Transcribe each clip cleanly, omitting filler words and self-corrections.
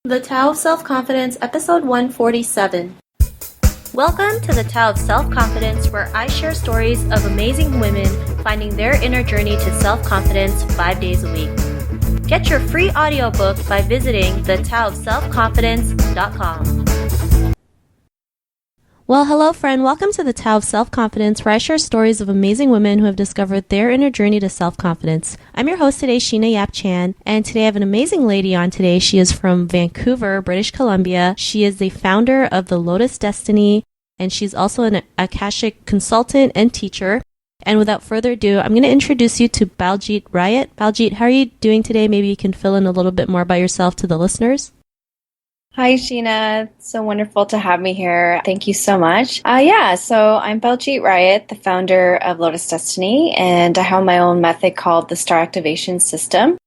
The Tao of Self-Confidence, episode 147. Welcome to the Tao of Self-Confidence, where I share stories of amazing women finding their inner journey to self-confidence 5 days a week. Get your free audiobook by visiting thetaoofselfconfidence.com. Well, hello friend, welcome to the Tao of Self-Confidence, where I share stories of amazing women who have discovered their inner journey to self-confidence. I'm your host today, Sheena Yap Chan, and today I have an amazing lady on today. She is from Vancouver, British Columbia. She is the founder of the Lotus Destiny, and she's also an Akashic consultant and teacher. And without further ado, I'm going to introduce you to Baljit Rayat. Baljit, how are you doing today? Maybe you can fill in a little bit more about yourself to the listeners. Hi, Sheena. So wonderful to have me here. Thank you so much. So I'm Baljit Rayat, the founder of Lotus Destiny, and I have my own method called the Star Activation system,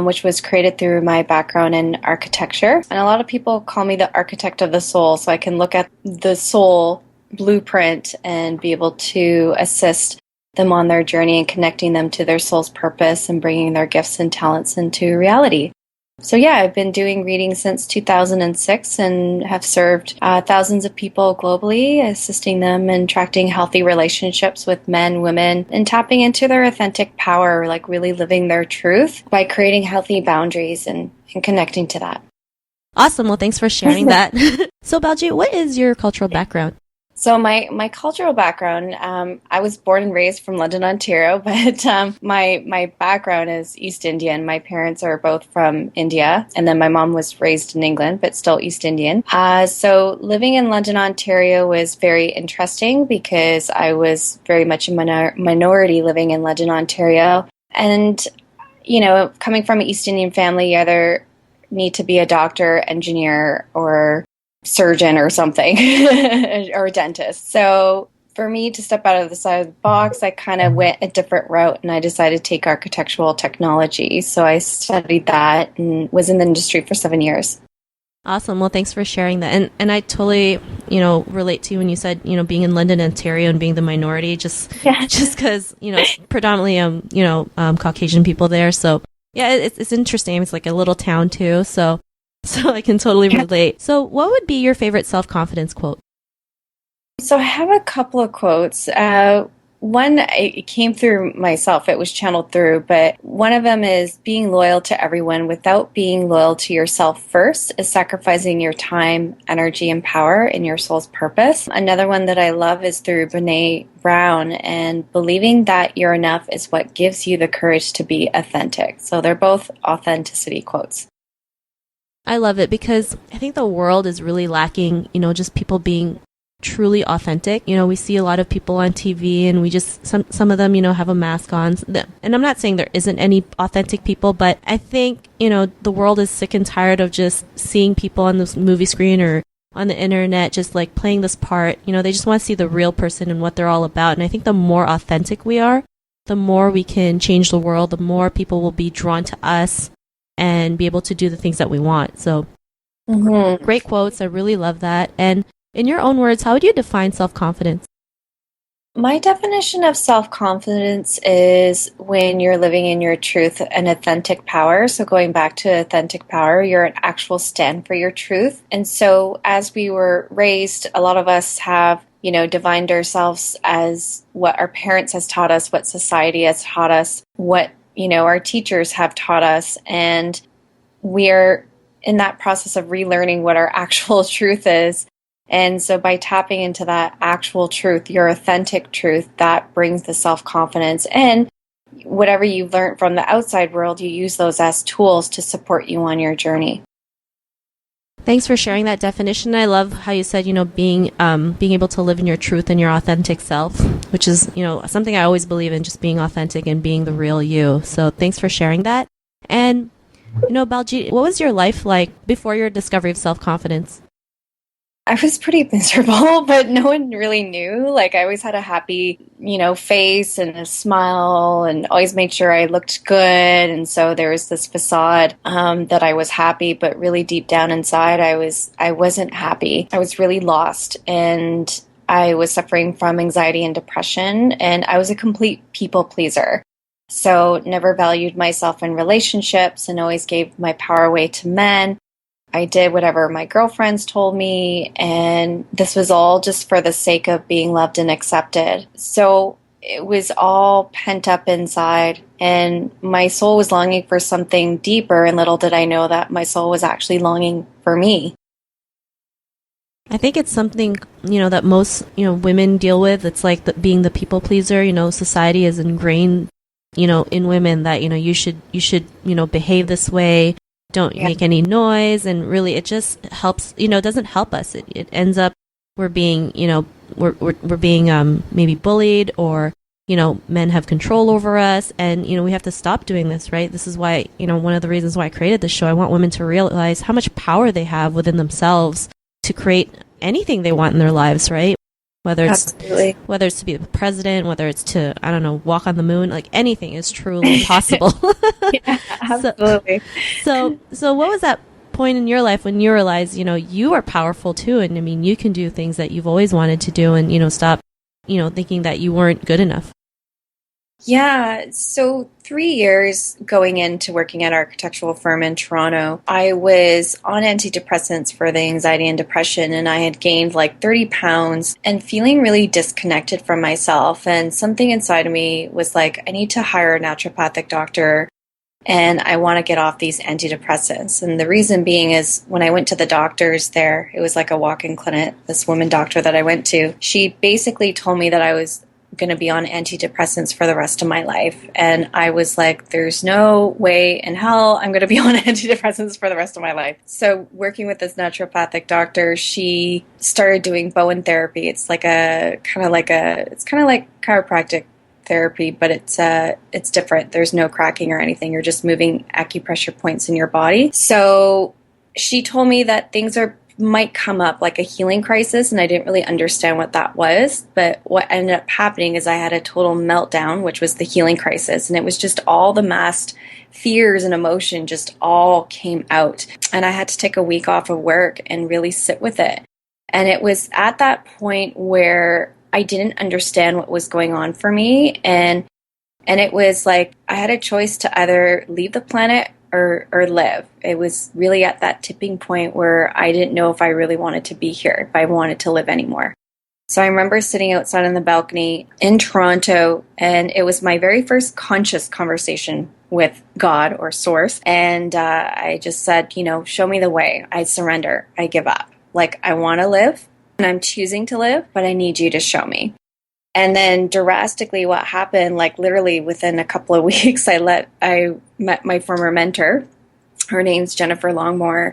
which was created through my background in architecture. And a lot of people call me the architect of the soul, so I can look at the soul blueprint and be able to assist them on their journey and connecting them to their soul's purpose and bringing their gifts and talents into reality. So I've been doing readings since 2006 and have served thousands of people globally, assisting them in attracting healthy relationships with men, women, and tapping into their authentic power, like really living their truth by creating healthy boundaries and connecting to that. Awesome. Well, thanks for sharing that. So, Baljit, what is your cultural background? So my cultural background, I was born and raised from London, Ontario, but my background is East Indian. My parents are both from India, and then my mom was raised in England, but still East Indian. So living in London, Ontario was very interesting because I was very much a minority living in London, Ontario. And, coming from an East Indian family, you either need to be a doctor, engineer, or surgeon or something or a dentist. So for me to step out of the side of the box, I kind of went a different route and I decided to take architectural technology. So I studied that and was in the industry for 7 years. Awesome. Well, thanks for sharing that. And I totally, relate to you when you said, being in London, Ontario and being the minority, just because, predominantly, Caucasian people there. So yeah, it's interesting. It's like a little town too. So I can totally relate. So what would be your favorite self-confidence quote? So I have a couple of quotes. One, it came through myself. It was channeled through, but one of them is being loyal to everyone without being loyal to yourself first is sacrificing your time, energy, and power in your soul's purpose. Another one that I love is through Brene Brown, and believing that you're enough is what gives you the courage to be authentic. So they're both authenticity quotes. I love it because I think the world is really lacking, just people being truly authentic. We see a lot of people on TV and we just, some of them, have a mask on. And I'm not saying there isn't any authentic people, but I think, the world is sick and tired of just seeing people on this movie screen or on the internet just like playing this part. They just want to see the real person and what they're all about. And I think the more authentic we are, the more we can change the world, the more people will be drawn to us and be able to do the things that we want. So Great quotes. I really love that. And in your own words, how would you define self-confidence? My definition of self-confidence is when you're living in your truth and authentic power. So going back to authentic power, you're an actual stand for your truth. And so as we were raised, a lot of us have, divined ourselves as what our parents has taught us, what society has taught us, what our teachers have taught us, and we're in that process of relearning what our actual truth is. And so by tapping into that actual truth, your authentic truth, that brings the self-confidence. And whatever you've learned from the outside world, you use those as tools to support you on your journey. Thanks for sharing that definition. I love how you said, being able to live in your truth and your authentic self, which is, something I always believe in, just being authentic and being the real you. So thanks for sharing that. And, Baljit, what was your life like before your discovery of self-confidence? I was pretty miserable, but no one really knew. Like, I always had a happy, face and a smile and always made sure I looked good. And so there was this facade that I was happy, but really deep down inside, I wasn't happy. I was really lost and I was suffering from anxiety and depression, and I was a complete people pleaser. So never valued myself in relationships and always gave my power away to men. I did whatever my girlfriends told me, and this was all just for the sake of being loved and accepted. So it was all pent up inside, and my soul was longing for something deeper, and little did I know that my soul was actually longing for me. I think it's something, that most, women deal with. It's like being the people pleaser. Society is ingrained, in women that, you should, behave this way. Don't make any noise. And really, it just helps, it doesn't help us. It ends up, we're being, we're being maybe bullied, or, men have control over us. And, we have to stop doing this, right? This is why, one of the reasons why I created this show. I want women to realize how much power they have within themselves to create anything they want in their lives, right? Whether it's to be the president, whether it's to, I don't know, walk on the moon, like anything is truly possible. Yeah, absolutely. So what was that point in your life when you realized, you are powerful too, and I mean, you can do things that you've always wanted to do, and stop, thinking that you weren't good enough? Yeah, so 3 years going into working at an architectural firm in Toronto, I was on antidepressants for the anxiety and depression, and I had gained like 30 pounds and feeling really disconnected from myself. And something inside of me was like, I need to hire a naturopathic doctor, and I want to get off these antidepressants. And the reason being is when I went to the doctors there, it was like a walk-in clinic, this woman doctor that I went to, she basically told me that I was going to be on antidepressants for the rest of my life. And I was like, there's no way in hell I'm going to be on antidepressants for the rest of my life. So working with this naturopathic doctor, she started doing Bowen therapy. It's like it's kind of like chiropractic therapy, but it's different. There's no cracking or anything. You're just moving acupressure points in your body. So she told me that things might come up like a healing crisis, and I didn't really understand what that was. But what ended up happening is I had a total meltdown, which was the healing crisis, and it was just all the masked fears and emotion just all came out. And I had to take a week off of work and really sit with it. And it was at that point where I didn't understand what was going on for me, and it was like I had a choice to either leave the planet or live. It was really at that tipping point where I didn't know if I really wanted to be here, if I wanted to live anymore. So I remember sitting outside on the balcony in Toronto, and it was my very first conscious conversation with God or Source. And I just said, show me the way. I surrender. I give up. Like, I want to live, and I'm choosing to live, but I need you to show me. And then drastically what happened, like literally within a couple of weeks, I met my former mentor. Her name's Jennifer Longmore,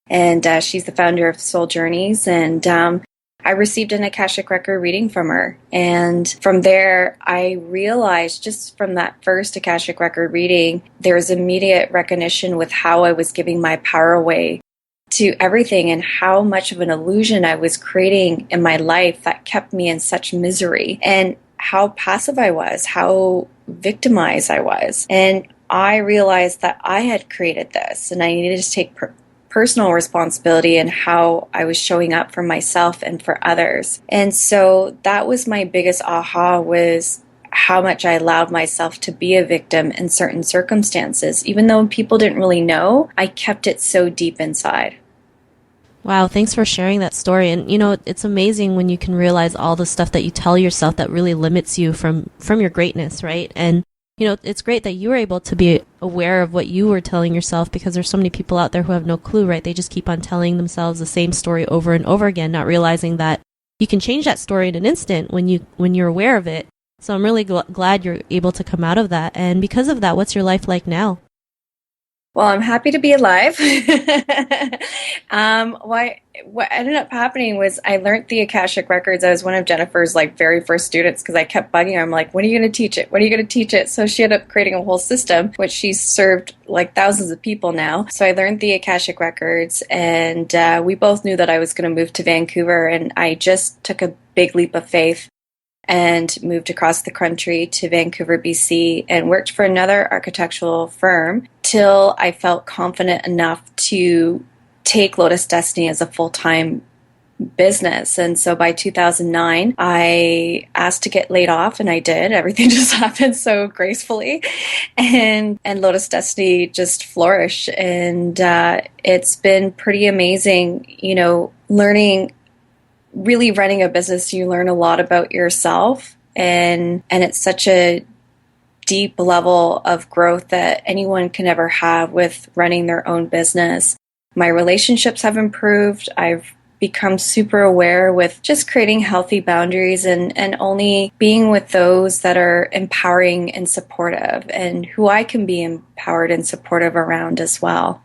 and she's the founder of Soul Journeys. And I received an Akashic record reading from her. And from there, I realized just from that first Akashic record reading, there was immediate recognition with how I was giving my power away to everything, and how much of an illusion I was creating in my life that kept me in such misery, and how passive I was, how victimized I was. And I realized that I had created this, and I needed to take personal responsibility in how I was showing up for myself and for others. And so that was my biggest aha, was how much I allowed myself to be a victim in certain circumstances. Even though people didn't really know, I kept it so deep inside. Wow, thanks for sharing that story. And, it's amazing when you can realize all the stuff that you tell yourself that really limits you from your greatness, right? And, it's great that you were able to be aware of what you were telling yourself, because there's so many people out there who have no clue, right? They just keep on telling themselves the same story over and over again, not realizing that you can change that story in an instant when you're aware of it. So I'm really glad you're able to come out of that. And because of that, what's your life like now? Well, I'm happy to be alive. What ended up happening was I learned the Akashic Records. I was one of Jennifer's very first students, because I kept bugging her. I'm like, when are you going to teach it? When are you going to teach it? So she ended up creating a whole system, which she's served thousands of people now. So I learned the Akashic Records, and we both knew that I was going to move to Vancouver, and I just took a big leap of faith and moved across the country to Vancouver, BC, and worked for another architectural firm till I felt confident enough to take Lotus Destiny as a full-time business. And so by 2009, I asked to get laid off, and I did. Everything just happened so gracefully. And Lotus Destiny just flourished. And it's been pretty amazing, learning, really running a business. You learn a lot about yourself, and it's such a deep level of growth that anyone can ever have with running their own business. My relationships have improved. I've become super aware with just creating healthy boundaries and only being with those that are empowering and supportive, and who I can be empowered and supportive around as well.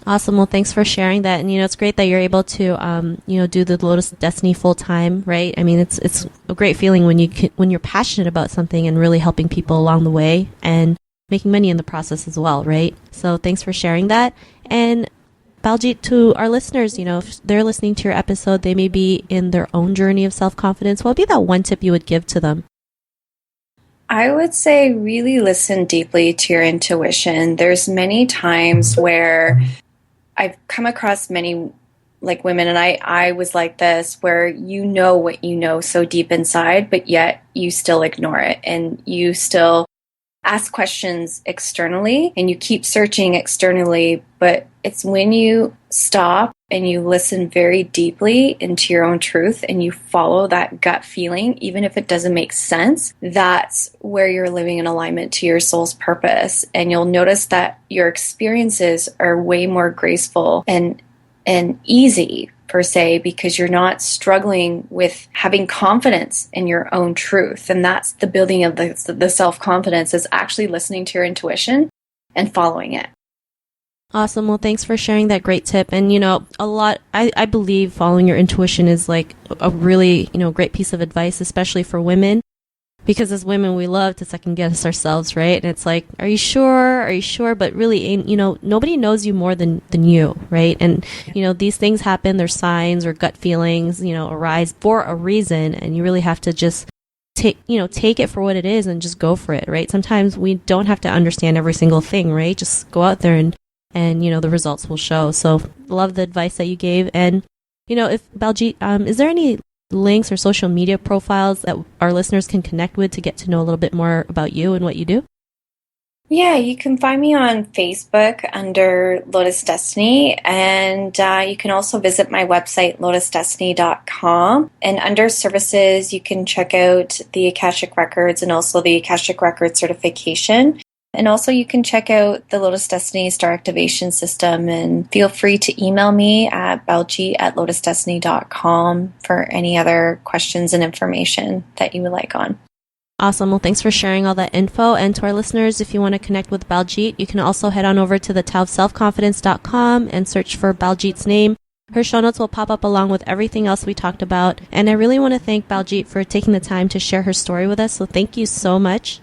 Awesome. Well, thanks for sharing that. And, it's great that you're able to, do the Lotus Destiny full time, right? I mean, it's a great feeling when you're passionate about something and really helping people along the way and making money in the process as well, right? So thanks for sharing that. And Baljit, to our listeners, if they're listening to your episode, they may be in their own journey of self-confidence. What would be that one tip you would give to them? I would say really listen deeply to your intuition. There's many times where I've come across many women, and I was like this, where what you know so deep inside, but yet you still ignore it, and you still ask questions externally, and you keep searching externally. But it's when you stop and you listen very deeply into your own truth and you follow that gut feeling, even if it doesn't make sense, that's where you're living in alignment to your soul's purpose. And you'll notice that your experiences are way more graceful and easy, per se, because you're not struggling with having confidence in your own truth. And that's the building of the self-confidence, is actually listening to your intuition and following it. Awesome. Well, thanks for sharing that great tip. And, I believe following your intuition is like a really, great piece of advice, especially for women, because as women, we love to second guess ourselves, right? And it's like, are you sure? Are you sure? But really, nobody knows you more than you, right? And, these things happen, they're signs or gut feelings, arise for a reason. And you really have to just take it for what it is and just go for it, right? Sometimes we don't have to understand every single thing, right? Just go out there and the results will show. So love the advice that you gave. And, if Baljit, is there any links or social media profiles that our listeners can connect with to get to know a little bit more about you and what you do? Yeah, you can find me on Facebook under Lotus Destiny, and you can also visit my website, lotusdestiny.com. And under services, you can check out the Akashic Records and also the Akashic Record certification. And also you can check out the Lotus Destiny Star Activation system, and feel free to email me at baljit@lotusdestiny.com for any other questions and information that you would like on. Awesome. Well, thanks for sharing all that info. And to our listeners, if you want to connect with Baljit, you can also head on over to the selfconfidence.com and search for Baljit's name. Her show notes will pop up along with everything else we talked about. And I really want to thank Baljit for taking the time to share her story with us. So thank you so much.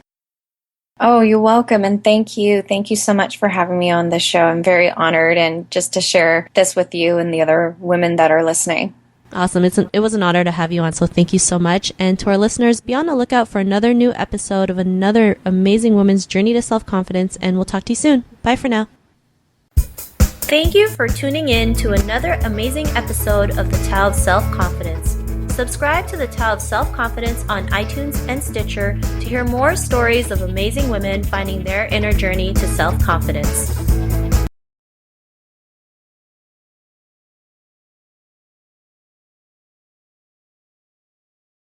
Oh, you're welcome. And thank you. Thank you so much for having me on this show. I'm very honored, and just to share this with you and the other women that are listening. Awesome. It was an honor to have you on, so thank you so much. And to our listeners, be on the lookout for another new episode of another amazing woman's journey to self-confidence, and we'll talk to you soon. Bye for now. Thank you for tuning in to another amazing episode of The Tao of Self-Confidence. Subscribe to The Tao of Self-Confidence on iTunes and Stitcher to hear more stories of amazing women finding their inner journey to self-confidence.